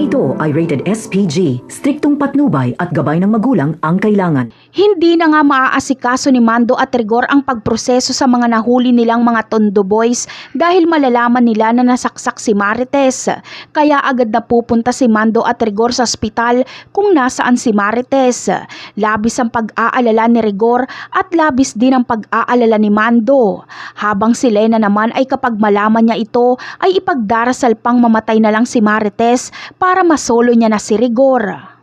ito ay rated SPG. Striktong patnubay at gabay ng magulang ang kailangan. Hindi na nga maaasikaso ni Mando at Rigor ang pagproseso sa mga nahuli nilang mga Tondo Boys dahil malalaman nila na nasaksak si Marites. Kaya agad na pupunta si Mando at Rigor sa ospital kung nasaan si Marites. Labis ang pag-aalala ni Rigor at labis din ang pag-aalala ni Mando. Habang si Lena naman ay kapag malaman niya ito ay ipagdarasal pang mamatay na lang si Marites para masolo niya na si Rigor.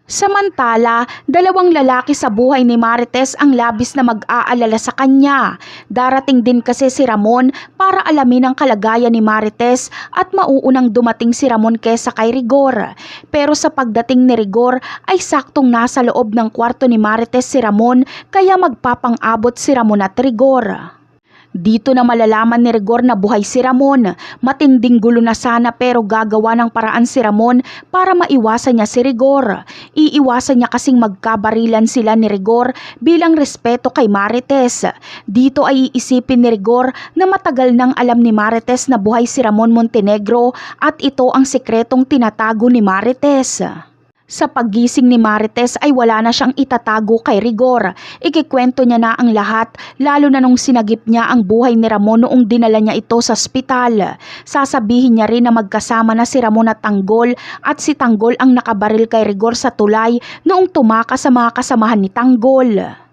Samantala, dalawang lalaki sa buhay ni Marites ang labis na mag-aalala sa kanya. Darating din kasi si Ramon para alamin ang kalagayan ni Marites at mauunang dumating si Ramon kesa kay Rigor. Pero sa pagdating ni Rigor ay saktong nasa loob ng kwarto ni Marites si Ramon kaya magpapang-abot si Ramon at Rigor. Dito na malalaman ni Rigor na buhay si Ramon. Matinding gulo na sana pero gagawa ng paraan si Ramon para maiwasan niya si Rigor. Iiwasan niya kasing magkabarilan sila ni Rigor bilang respeto kay Marites. Dito ay iisipin ni Rigor na matagal nang alam ni Marites na buhay si Ramon Montenegro at ito ang sikretong tinatago ni Marites. Sa paggising ni Marites ay wala na siyang itatago kay Rigor. Ikikwento niya na ang lahat lalo na nung sinagip niya ang buhay ni Ramon noong dinala niya ito sa ospital. Sasabihin niya rin na magkasama na si Ramon at Tanggol at si Tanggol ang nakabaril kay Rigor sa tulay noong tumakas sa mga kasamahan ni Tanggol.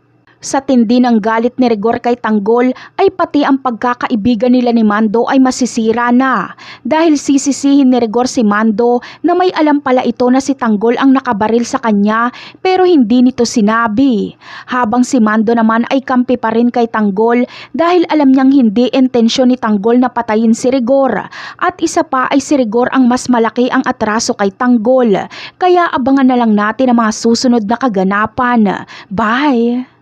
Sa tindi ng galit ni Rigor kay Tanggol ay pati ang pagkakaibigan nila ni Mando ay masisira na dahil sisisihin ni Rigor si Mando na may alam pala ito na si Tanggol ang nakabaril sa kanya pero hindi nito sinabi. Habang si Mando naman ay kampi pa rin kay Tanggol dahil alam niyang hindi intensyon ni Tanggol na patayin si Rigor at isa pa ay si Rigor ang mas malaki ang atraso kay Tanggol. Kaya abangan na lang natin ang mga susunod na kaganapan. Bye!